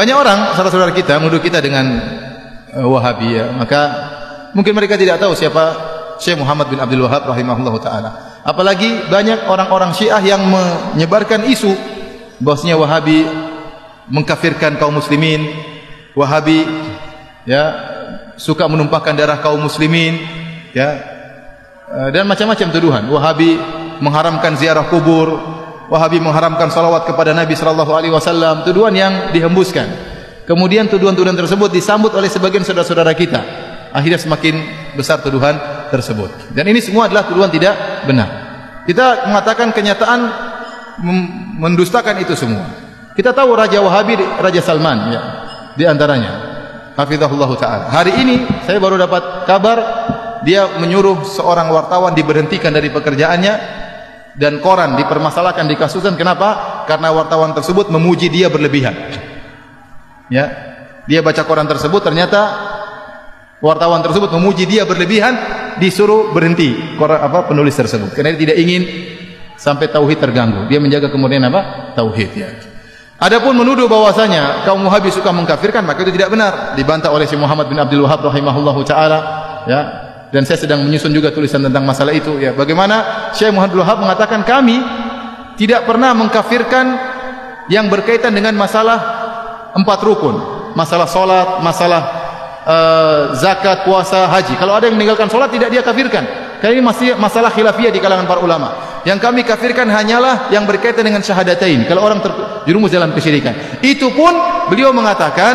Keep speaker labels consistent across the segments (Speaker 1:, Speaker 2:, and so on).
Speaker 1: banyak orang saudara-saudara kita menuduh kita dengan Wahabi ya. Maka mungkin mereka tidak tahu siapa Syekh Muhammad bin Abdul Wahab rahimahullahu taala. Apalagi banyak orang-orang Syiah yang menyebarkan isu bahwasanya Wahabi mengkafirkan kaum muslimin, Wahabi ya suka menumpahkan darah kaum muslimin ya, dan macam-macam tuduhan. Wahabi mengharamkan ziarah kubur, Wahabi mengharamkan salawat kepada Nabi sallallahu alaihi wasallam, tuduhan yang dihembuskan. Kemudian tuduhan-tuduhan tersebut disambut oleh sebagian saudara-saudara kita. Akhirnya semakin besar tuduhan tersebut. Dan ini semua adalah tuduhan tidak benar. Kita mengatakan kenyataan mendustakan itu semua. Kita tahu Raja Wahabi, Raja Salman ya, di antaranya. Hafizahullah taala. Hari ini saya baru dapat kabar dia menyuruh seorang wartawan diberhentikan dari pekerjaannya dan koran dipermasalahkan, dikasuskan. Kenapa? Karena wartawan tersebut memuji dia berlebihan. Ya, dia baca koran tersebut, ternyata wartawan tersebut memuji dia berlebihan, disuruh berhenti penulis tersebut karena dia tidak ingin sampai tauhid terganggu. Dia menjaga kemurnian tauhid ya. Adapun menuduh bahwasanya kaum Wahabi suka mengkafirkan, maka itu tidak benar. Dibantah oleh Syekh Muhammad bin Abdul Wahab rahimahullahu taala ya. Dan saya sedang menyusun juga tulisan tentang masalah itu ya. Bagaimana Syekh Muhammad bin Abdul Wahab mengatakan kami tidak pernah mengkafirkan yang berkaitan dengan masalah 4 rukun, masalah salat, masalah zakat, puasa, haji. Kalau ada yang meninggalkan salat tidak dia kafirkan. Karena ini masih masalah khilafiyah di kalangan para ulama. Yang kami kafirkan hanyalah yang berkaitan dengan syahadatain. Kalau orang terjerumus dalam kesyirikan. Itu pun beliau mengatakan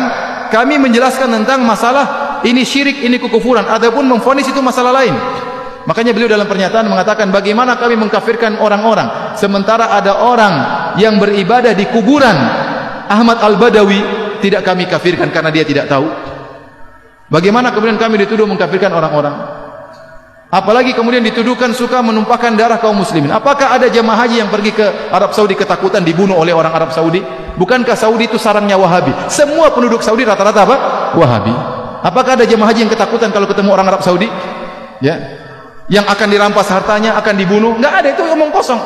Speaker 1: kami menjelaskan tentang masalah ini syirik, ini kekufuran. Adapun memvonis itu masalah lain. Makanya beliau dalam pernyataan mengatakan bagaimana kami mengkafirkan orang-orang sementara ada orang yang beribadah di kuburan Ahmad Al-Badawi tidak kami kafirkan karena dia tidak tahu. Bagaimana kemudian kami dituduh mengkafirkan orang-orang? Apalagi kemudian dituduhkan suka menumpahkan darah kaum muslimin. Apakah ada jemaah haji yang pergi ke Arab Saudi ketakutan dibunuh oleh orang Arab Saudi? Bukankah Saudi itu sarangnya Wahabi? Semua penduduk Saudi rata-rata Wahabi. Apakah ada jemaah haji yang ketakutan kalau ketemu orang Arab Saudi? Ya, yang akan dirampas hartanya, akan dibunuh? Enggak ada, itu omong kosong.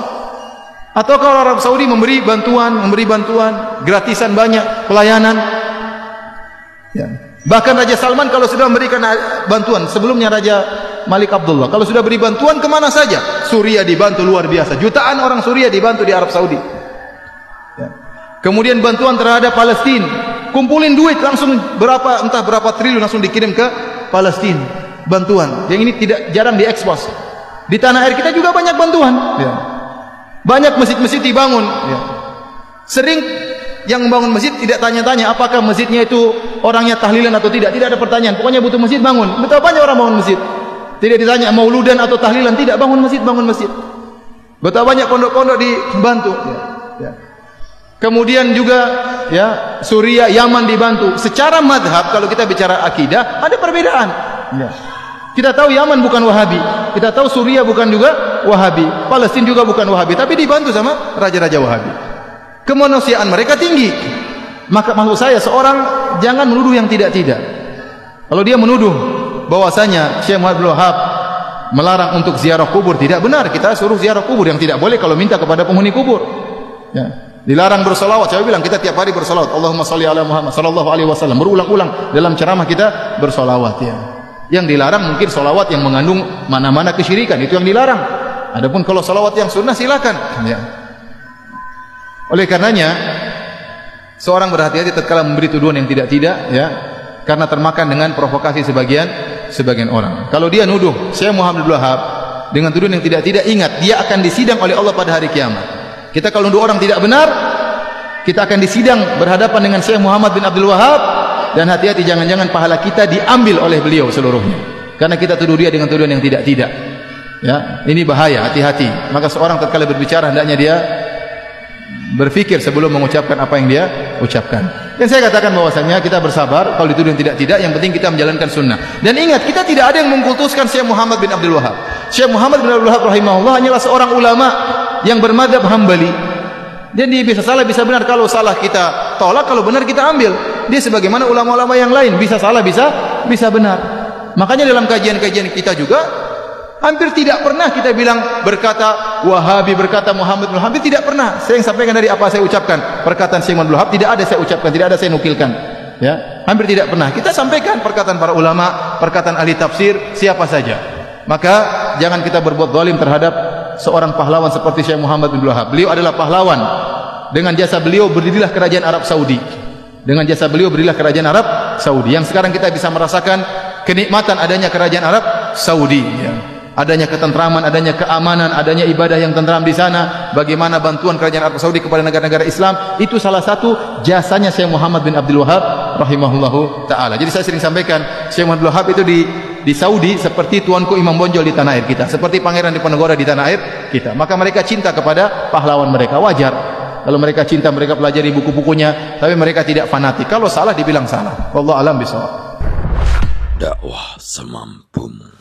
Speaker 1: Atau kalau Arab Saudi memberi bantuan gratisan banyak, pelayanan. Ya. Bahkan Raja Salman kalau sudah memberikan bantuan, sebelumnya Raja Malik Abdullah, kalau sudah beri bantuan kemana saja? Suriah dibantu luar biasa, jutaan orang Suriah dibantu di Arab Saudi. Ya. Kemudian bantuan terhadap Palestina, kumpulin duit langsung entah berapa triliun langsung dikirim ke Palestina. Bantuan, yang ini jarang diekspos. Di tanah air kita juga banyak bantuan. Ya. Banyak masjid-masjid dibangun. Ya. Sering yang membangun masjid tidak tanya-tanya apakah masjidnya itu orangnya tahlilan atau tidak. Tidak ada pertanyaan. Pokoknya butuh masjid bangun. Betapa banyak orang bangun masjid. Tidak ditanya mauludan atau tahlilan, tidak, bangun masjid, bangun masjid. Betapa banyak pondok-pondok dibantu. Ya. Ya. Kemudian juga ya Suriah, Yaman dibantu. Secara madhab kalau kita bicara akidah ada perbedaan. Ya. Kita tahu Yaman bukan Wahabi, kita tahu Suriah bukan juga Wahabi, Palestina juga bukan Wahabi, tapi dibantu sama raja-raja Wahabi. Kemanusiaan mereka tinggi. Maka maksud saya seorang jangan menuduh yang tidak-tidak. Kalau dia menuduh bahwasanya Syekh Muhammad bin Wahab melarang untuk ziarah kubur, tidak benar. Kita suruh ziarah kubur, yang tidak boleh kalau minta kepada penghuni kubur. Ya. Dilarang bersolawat. Saya bilang kita tiap hari bersolawat. Allahumma sholli ala Muhammad sallallahu alaihi wasallam. Berulang-ulang dalam ceramah kita bersolawat ya. Yang dilarang mungkin solawat yang mengandung mana-mana kesyirikan, itu yang dilarang. Adapun kalau solawat yang sunnah silakan. Ya. Oleh karenanya seorang berhati-hati tatkala memberi tuduhan yang tidak-tidak ya, karena termakan dengan provokasi sebagian orang. Kalau dia nuduh Syekh Muhammad bin Wahab dengan tuduhan yang tidak-tidak, ingat dia akan disidang oleh Allah pada hari kiamat. Kita kalau nuduh orang tidak benar, kita akan disidang berhadapan dengan Syekh Muhammad bin Abdul Wahab, dan hati-hati jangan-jangan pahala kita diambil oleh beliau seluruhnya. Karena kita tuduh dia dengan tuduhan yang tidak-tidak. Ya, ini bahaya, hati-hati. Maka seorang tatkala berbicara hendaknya dia berfikir sebelum mengucapkan apa yang dia ucapkan. Dan saya katakan bahwasanya kita bersabar kalau dituduh tidak, yang penting kita menjalankan sunnah. Dan ingat, kita tidak ada yang mengkultuskan Syekh Muhammad bin Abdul Wahab. Syekh Muhammad bin Abdul Wahab rahimahullah hanyalah seorang ulama yang bermadzhab Hambali. Jadi bisa salah bisa benar. Kalau salah kita tolak, kalau benar kita ambil. Dia sebagaimana ulama-ulama yang lain, bisa salah bisa benar. Makanya dalam kajian-kajian kita juga Hampir tidak pernah kita bilang berkata Wahabi, berkata Muhammad bin Hampir tidak pernah. Saya yang sampaikan dari apa saya ucapkan. Perkataan Syekh Muhammad bin Wahab tidak ada saya ucapkan, tidak ada saya nukilkan. Ya, hampir tidak pernah. Kita sampaikan perkataan para ulama, perkataan ahli tafsir, siapa saja. Maka jangan kita berbuat zalim terhadap seorang pahlawan seperti Syekh Muhammad bin Wahab. Beliau adalah pahlawan. Dengan jasa beliau berdirilah kerajaan Arab Saudi. Dengan jasa beliau berdirilah kerajaan Arab Saudi. Yang sekarang kita bisa merasakan kenikmatan adanya kerajaan Arab Saudi. Ya. Adanya ketentraman, adanya keamanan, adanya ibadah yang tentram di sana. Bagaimana bantuan kerajaan Arab Saudi kepada negara-negara Islam, itu salah satu jasanya Syekh Muhammad bin Abdul Wahab rahimahullahu taala. Jadi saya sering sampaikan, Syekh Muhammad bin Wahab itu di Saudi seperti tuanku Imam Bonjol di tanah air kita, seperti Pangeran Diponegoro di tanah air kita. Maka mereka cinta kepada pahlawan mereka, wajar. Kalau mereka cinta, mereka pelajari buku-bukunya, tapi mereka tidak fanatik. Kalau salah dibilang salah. Wallahu alam bishawab.
Speaker 2: Dakwah semampumu.